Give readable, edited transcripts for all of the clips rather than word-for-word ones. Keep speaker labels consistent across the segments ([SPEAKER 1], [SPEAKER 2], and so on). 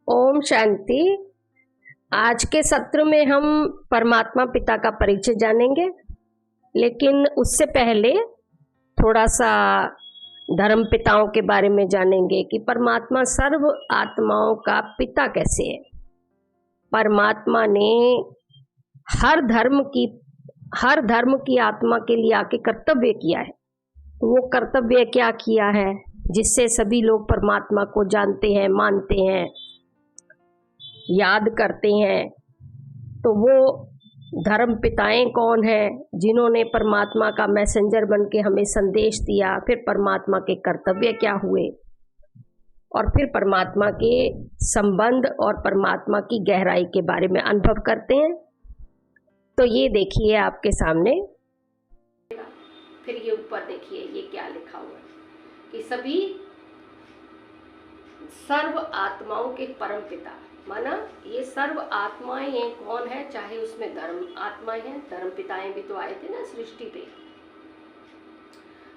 [SPEAKER 1] ओम शांति। आज के सत्र में हम परमात्मा पिता का परिचय जानेंगे, लेकिन उससे पहले थोड़ा सा धर्म पिताओं के बारे में जानेंगे कि परमात्मा सर्व आत्माओं का पिता कैसे है। परमात्मा ने हर धर्म की आत्मा के लिए आके कर्तव्य किया है। वो कर्तव्य क्या किया है जिससे सभी लोग परमात्मा को जानते हैं, मानते हैं, याद करते हैं। तो वो धर्म पिताएं कौन हैं जिन्होंने परमात्मा का मैसेंजर बन के हमें संदेश दिया। फिर परमात्मा के कर्तव्य क्या हुए और फिर परमात्मा के संबंध और परमात्मा की गहराई के बारे में अनुभव करते हैं। तो ये देखिए आपके सामने, फिर ये ऊपर देखिए ये क्या लिखा हुआ है कि सभी सर्व आत्माओं के परम पिता, माना ये सर्व आत्माएं हैं। कौन है? चाहे उसमें धर्म आत्माएं हैं, धर्म पिताएं भी तो आए थे ना सृष्टि पे।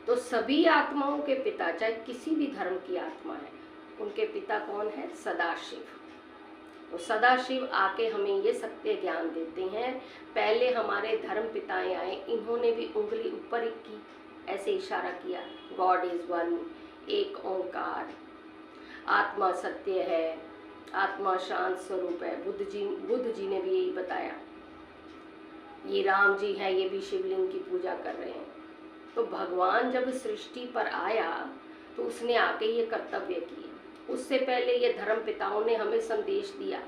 [SPEAKER 1] तो सभी आत्माओं के पिता, चाहे किसी भी धर्म की आत्मा है, उनके पिता कौन है? सदाशिव। तो सदाशिव आके हमें ये सत्य ज्ञान देते हैं। पहले हमारे धर्म पिताएं आए, इन्होंने भी उंगली ऊपर की, ऐसे इशारा किया, गॉड इज वन, एक ओंकार, आत्मा सत्य है, आत्मा शांत स्वरूप है। बुद्ध जी ने भी यही बताया। ये राम जी हैं, ये भी शिवलिंग की पूजा कर रहे हैं। तो भगवान जब सृष्टि पर आया तो उसने आके ये कर्तव्य किए। उससे पहले ये धर्म पिताओं ने हमें संदेश दिया,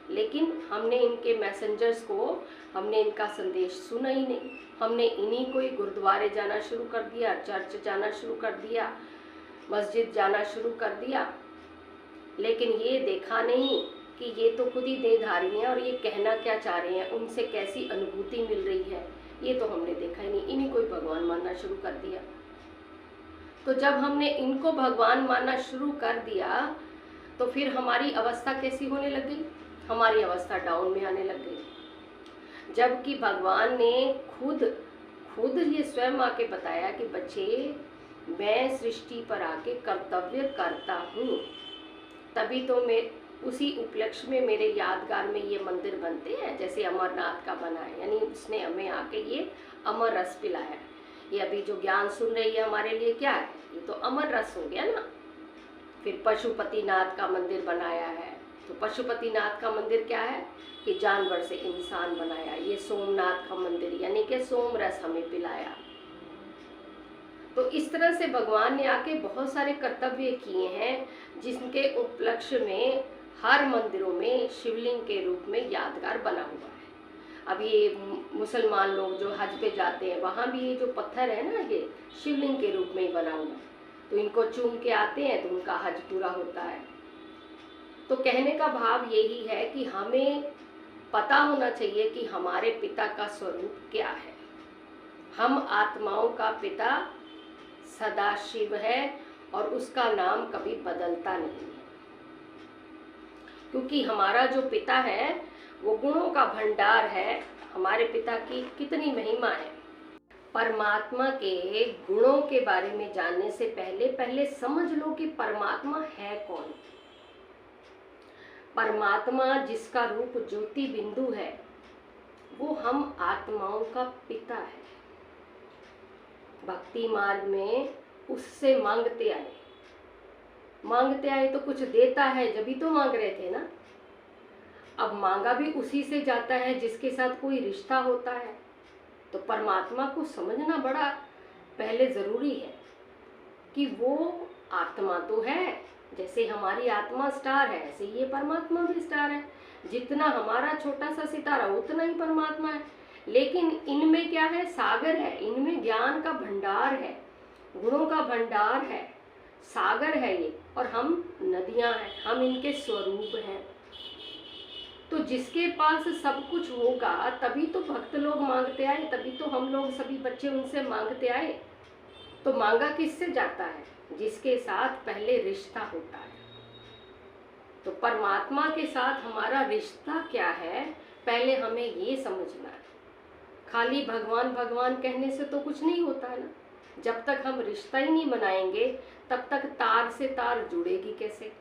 [SPEAKER 1] लेकिन हमने इनके मैसेंजर्स को, हमने इनका संदेश सुना ही नहीं। हमने इन्हीं को ही गुरुद्वारे जाना शुरू कर दिया, चर्च जाना शुरू कर दिया, मस्जिद जाना शुरू कर दिया, लेकिन ये देखा नहीं कि ये तो खुद ही देहधारी हैं और ये कहना क्या चाह रहे हैं, उनसे कैसी अनुभूति मिल रही है, ये तो हमने देखा ही नहीं। इन्हीं को ही भगवान मानना शुरू कर दिया। तो जब हमने इनको भगवान मानना शुरू कर दिया तो फिर हमारी अवस्था कैसी होने लग गई? हमारी अवस्था डाउन में आने लग गई। जबकि भगवान ने खुद ये स्वयं आके बताया कि बच्चे, मैं सृष्टि पर आके कर्तव्य करता हूँ, तभी तो मैं उसी उपलक्ष्य में मेरे यादगार में ये मंदिर बनते हैं, जैसे अमरनाथ का बना है। यानी उसने हमें आके ये अमर रस पिलाया। ये अभी जो ज्ञान सुन रही है हमारे लिए क्या है? ये तो अमर रस हो गया ना। फिर पशुपतिनाथ का मंदिर बनाया है। तो पशुपतिनाथ का मंदिर क्या है कि जानवर से इंसान बनाया। ये सोमनाथ का मंदिर, यानी कि सोम रस हमें पिलाया। तो इस तरह से भगवान ने आके बहुत सारे कर्तव्य किए हैं, जिनके उपलक्ष्य में हर मंदिरों में शिवलिंग के रूप में यादगार बना हुआ है। अब ये मुसलमान लोग जो हज पे जाते हैं, वहाँ भी ये जो पत्थर है ना, ये शिवलिंग के रूप में ही बना हुआ, तो इनको चूम के आते हैं तो उनका हज पूरा होता है। तो कहने का भाव यही है कि हमें पता होना चाहिए कि हमारे पिता का स्वरूप क्या है। हम आत्माओं का पिता सदाशिव है और उसका नाम कभी बदलता नहीं है, क्योंकि हमारा जो पिता है वो गुणों का भंडार है। हमारे पिता की कितनी महिमा है। परमात्मा के गुणों के बारे में जानने से पहले समझ लो कि परमात्मा है कौन। परमात्मा जिसका रूप ज्योति बिंदु है, वो हम आत्माओं का पिता है। भक्ति मार्ग में उससे मांगते आए तो कुछ देता है, जब भी तो मांग रहे थे ना। अब मांगा भी उसी से जाता है जिसके साथ कोई रिश्ता होता है। तो परमात्मा को समझना बड़ा पहले जरूरी है कि वो आत्मा तो है, जैसे हमारी आत्मा स्टार है, ऐसे ये परमात्मा भी स्टार है। जितना हमारा छोटा सा सितारा उतना ही परमात्मा है। लेकिन इनमें क्या है? सागर है। इनमें ज्ञान का भंडार है, गुणों का भंडार है, सागर है ये, और हम नदियां हैं, हम इनके स्वरूप हैं। तो जिसके पास सब कुछ होगा तभी तो भक्त लोग मांगते आए, तभी तो हम लोग सभी बच्चे उनसे मांगते आए। तो मांगा किससे जाता है? जिसके साथ पहले रिश्ता होता है। तो परमात्मा के साथ हमारा रिश्ता क्या है, पहले हमें ये समझना है। खाली भगवान भगवान कहने से तो कुछ नहीं होता है ना। जब तक हम रिश्ता ही नहीं बनाएंगे, तब तक तार से तार जुड़ेगी कैसे?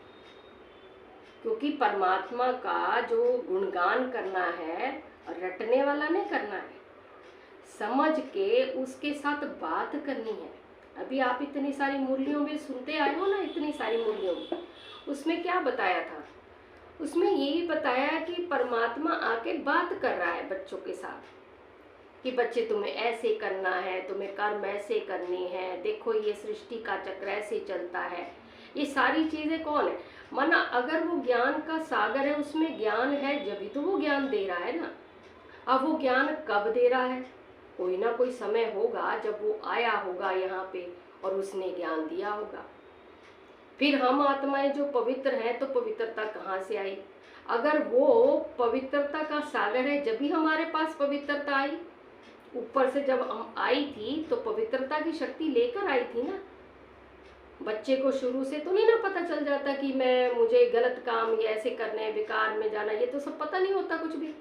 [SPEAKER 1] क्योंकि परमात्मा का जो गुणगान करना है रटने वाला नहीं करना है, समझ के उसके साथ बात करनी है। अभी आप इतनी सारी मुरलियों में सुनते आए हो ना, इतनी सारी मुरलियों में, उसमें क्या बताया था? उसमें यही बताया कि परमात्मा आके बात कर रहा है बच्चों के साथ कि बच्चे तुम्हें ऐसे करना है, तुम्हें कर्म ऐसे करने हैं, देखो ये सृष्टि का चक्र ऐसे चलता है। ये सारी चीजें कौन है? माना अगर वो ज्ञान का सागर है, उसमें ज्ञान है, जब तो वो ज्ञान दे रहा है ना। अब वो ज्ञान कब दे रहा है? कोई ना कोई समय होगा जब वो आया होगा यहाँ पे और उसने ज्ञान दिया होगा। फिर हम आत्माएं जो पवित्र हैं, तो पवित्रता कहाँ से आई? अगर वो पवित्रता का सागर है, जब भी हमारे पास पवित्रता आई। ऊपर से जब हम आई थी तो पवित्रता की शक्ति लेकर आई थी ना। बच्चे को शुरू से तो नहीं ना पता चल जाता कि मुझे गलत काम ये ऐसे करने हैं, बेकार में जाना, ये तो सब पता नहीं होता कुछ भी।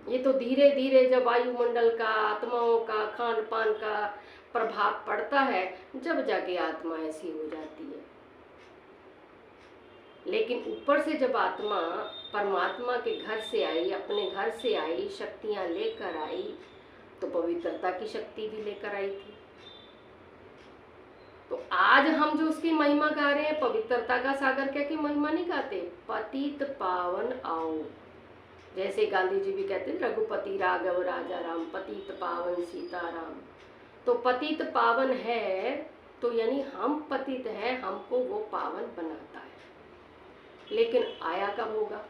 [SPEAKER 1] ये तो धीरे धीरे जब वायुमंडल का, आत्माओं का, खान पान का प्रभाव पड़ता है, जब जाके आत्मा ऐसी हो जाती है। लेकिन ऊपर से जब आत्मा परमात्मा के घर से आई, अपने घर से आई, शक्तियां लेकर आई, तो पवित्रता की शक्ति भी लेकर आई थी। तो आज हम जो उसकी महिमा गा रहे हैं, पवित्रता का सागर क्या की महिमा नहीं गाते? पतित पावन आओ। जैसे गांधी जी भी कहते हैं, रघुपति राघव राजा राम, पतित पावन सीताराम। तो पतित पावन है तो यानी हम पतित हैं, हमको वो पावन बनाता है। लेकिन आया कब होगा?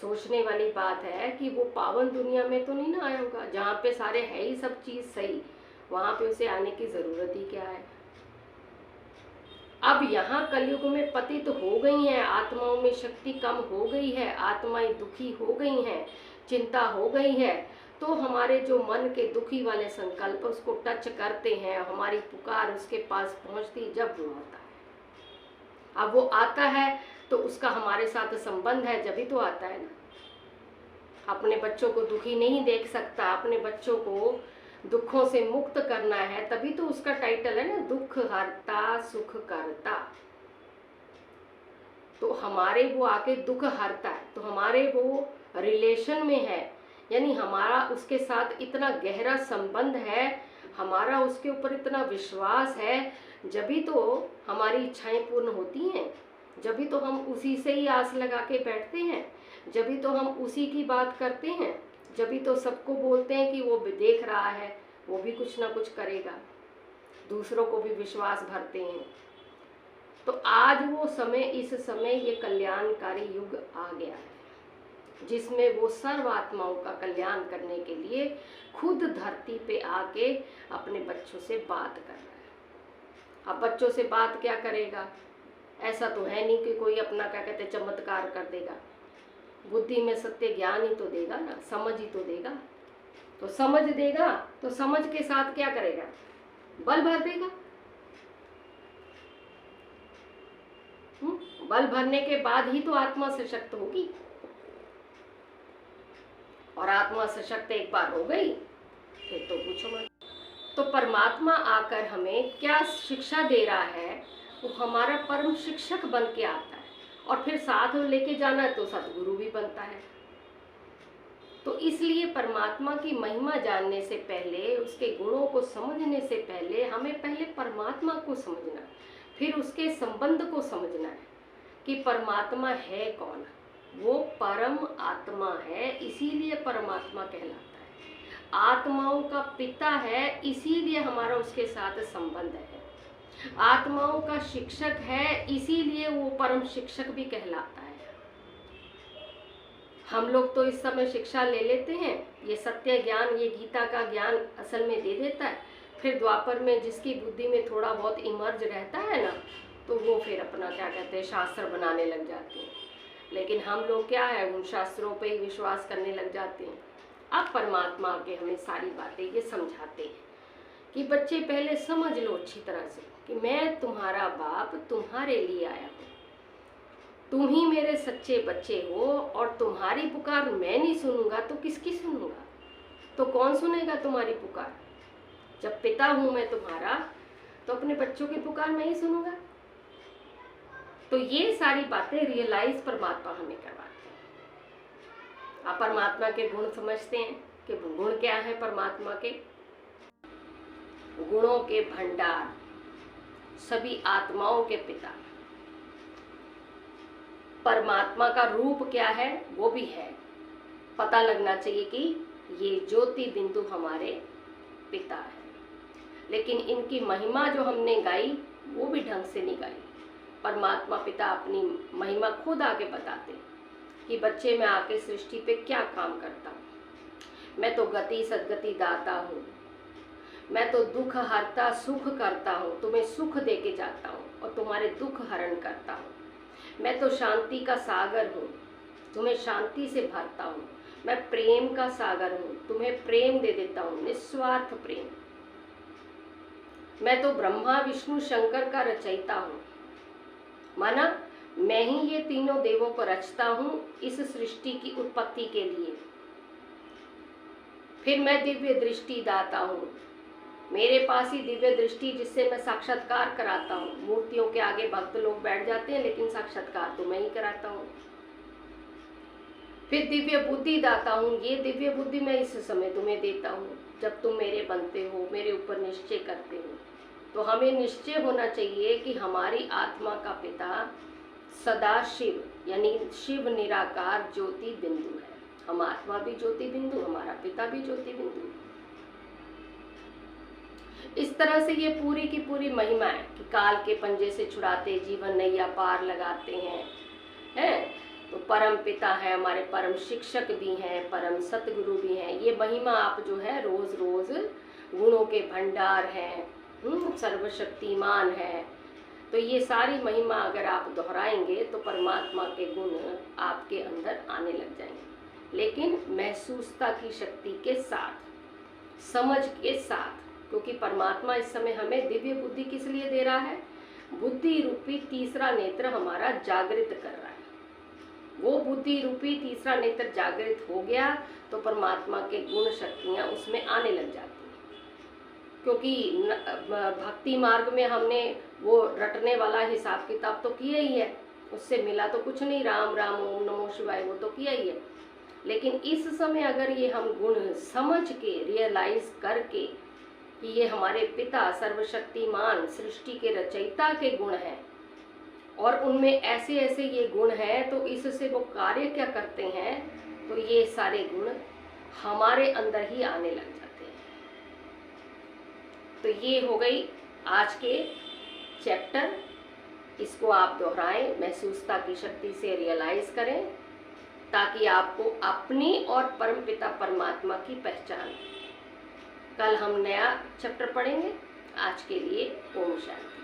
[SPEAKER 1] सोचने वाली बात है कि वो पावन दुनिया में तो नहीं ना आया होगा, जहाँ पे सारे है ही सब चीज सही, वहां पे उसे आने की जरूरत ही क्या है? अब यहाँ कलयुग में पतित हो गई हैं, आत्माओं में शक्ति कम हो गई है, आत्माएं दुखी हो गई हैं, चिंता हो गई है, तो हमारे जो मन के दुखी वाले संकल्प उसको टच करते हैं, हमारी पुकार उसके पास पहुंचती जब वो आता है। अब वो आता है तो उसका हमारे साथ संबंध है, जब ही तो आता है ना। अपने बच्चों को दुखी नहीं देख सकता, अपने बच्चों को दुखों से मुक्त करना है, तभी तो उसका टाइटल है ना, दुख हरता सुख करता। तो हमारे वो आके दुख हरता है, तो हमारे वो रिलेशन में है, यानी हमारा उसके साथ इतना गहरा संबंध है, हमारा उसके ऊपर इतना विश्वास है, जब भी तो हमारी इच्छाएं पूर्ण होती हैं, जब भी तो हम उसी से ही आस लगा के बैठते हैं, जब भी तो हम उसी की बात करते हैं, जब भी तो सबको बोलते हैं कि वो देख रहा है, वो भी कुछ ना कुछ करेगा, दूसरों को भी विश्वास भरते हैं। तो आज वो समय, इस समय ये कल्याणकारी युग आ गया है, जिसमें वो सर्व आत्माओं का कल्याण करने के लिए खुद धरती पे आके अपने बच्चों से बात कर रहा है। अब बच्चों से बात क्या करेगा? ऐसा तो है नहीं कि कोई अपना क्या कहते चमत्कार कर देगा। बुद्धि में सत्य ज्ञान ही तो देगा ना, समझ ही तो देगा। तो समझ देगा तो समझ के साथ क्या करेगा? बल भर देगा। बल भरने के बाद ही तो आत्मा सशक्त होगी, और आत्मा सशक्त एक बार हो गई फिर तो पूछो मत। तो परमात्मा आकर हमें क्या शिक्षा दे रहा है? वो हमारा परम शिक्षक बन के आता है, और फिर साथ में लेके जाना है तो सतगुरु भी बनता है। तो इसलिए परमात्मा की महिमा जानने से पहले, उसके गुणों को समझने से पहले, हमें पहले परमात्मा को समझना, फिर उसके संबंध को समझना है कि परमात्मा है कौन। वो परम आत्मा है, इसीलिए परमात्मा कहलाता है। आत्माओं का पिता है, इसीलिए हमारा उसके साथ संबंध है। आत्माओं का शिक्षक है, इसीलिए वो परम शिक्षक भी कहलाता है। हम लोग तो इस समय शिक्षा ले लेते हैं, ये सत्य ज्ञान, ये गीता का ज्ञान असल में दे देता है। फिर द्वापर में जिसकी बुद्धि में थोड़ा बहुत इमर्ज रहता है ना, तो वो फिर अपना क्या कहते हैं शास्त्र बनाने लग जाते हैं। लेकिन हम लोग क्या है, उन शास्त्रों पे ही विश्वास करने लग जाते हैं। अब परमात्मा आके हमें सारी बातें ये समझाते हैं कि बच्चे पहले समझ लो अच्छी तरह से कि मैं तुम्हारा बाप तुम्हारे लिए आया हूँ, तुम ही मेरे सच्चे बच्चे हो, और तुम्हारी पुकार मैं नहीं सुनूंगा तो किसकी सुनूंगा? तो कौन सुनेगा तुम्हारी पुकार? जब पिता हूं मैं तुम्हारा, तो अपने बच्चों की पुकार मैं ही सुनूंगा। तो ये सारी बातें रियलाइज परमात्मा हमें करवाते हैं। आप परमात्मा के गुण समझते हैं कि गुण क्या है परमात्मा के? गुणों के भंडार, सभी आत्माओं के पिता। परमात्मा का रूप क्या है वो भी है, पता लगना चाहिए कि ये ज्योति बिंदु हमारे पिता है। लेकिन इनकी महिमा जो हमने गाई वो भी ढंग से नहीं गाई। परमात्मा पिता अपनी महिमा खुद आके बताते कि बच्चे मैं आके सृष्टि पे क्या काम करता हूँ। मैं तो गति सद्गति दाता हूँ, मैं तो दुख हरता सुख करता हूँ, तुम्हें सुख दे के जाता हूँ और तुम्हारे दुख हरण करता हूँ। मैं तो शांति का सागर हूँ, तुम्हें शांति से भरता हूँ। मैं प्रेम का सागर हूँ, तुम्हें प्रेम दे देता हूँ, निस्वार्थ प्रेम। मैं तो ब्रह्मा विष्णु शंकर का रचयिता हूँ, माना मैं ही ये तीनों देवों को रचता हूँ इस सृष्टि की उत्पत्ति के लिए। फिर मैं दिव्य दृष्टि दाता हूँ, मेरे पास ही दिव्य दृष्टि जिससे मैं साक्षात्कार कराता हूँ। मूर्तियों के आगे भक्त लोग बैठ जाते हैं लेकिन साक्षात्कार तो मैं ही कराता हूँ। फिर दिव्य बुद्धि दाता हूँ, ये दिव्य बुद्धि मैं इस समय तुम्हें देता हूँ जब तुम मेरे बनते हो, मेरे ऊपर निश्चय करते हो। तो हमें निश्चय होना चाहिए कि हमारी आत्मा का पिता सदा शिव यानी शिव निराकार ज्योति बिंदु है। हम आत्मा भी ज्योति बिंदु, हमारा पिता भी ज्योति बिंदु। इस तरह से ये पूरी की पूरी महिमा है कि काल के पंजे से छुड़ाते जीवन नैया पार लगाते हैं। तो परम पिता है, हमारे परम शिक्षक भी हैं, परम सतगुरु भी हैं। ये महिमा आप जो है रोज रोज गुणों के भंडार हैं, सर्वशक्तिमान है। तो ये सारी महिमा अगर आप दोहराएंगे तो परमात्मा के गुण आपके अंदर आने लग जाएंगे, लेकिन महसूसता की शक्ति के साथ, समझ के साथ। क्योंकि परमात्मा इस समय हमें दिव्य बुद्धि किस लिए दे रहा है? बुद्धि रूपी तीसरा नेत्र हमारा जागृत कर रहा है। वो बुद्धि रूपी तीसरा नेत्र जागृत हो गया तो परमात्मा के गुण शक्तियाँ उसमें आने लग जाती हैं। क्योंकि भक्ति मार्ग में हमने वो रटने वाला हिसाब किताब तो किया ही है, उससे मिला तो कुछ नहीं, राम राम ओम नमो शिवाय वो तो किया ही है। लेकिन इस समय अगर ये हम गुण समझ के रियलाइज करके कि ये हमारे पिता सर्वशक्तिमान सृष्टि के रचयिता के गुण हैं और उनमें ऐसे ऐसे ये गुण हैं, तो इससे वो कार्य क्या करते हैं, तो ये सारे गुण हमारे अंदर ही आने लग जाते हैं। तो ये हो गई आज के चैप्टर। इसको आप दोहराएं, महसूसता की शक्ति से रियलाइज करें, ताकि आपको अपनी और परमपिता परमात्मा की पहचान। कल हम नया चैप्टर पढ़ेंगे। आज के लिए ओम शांति।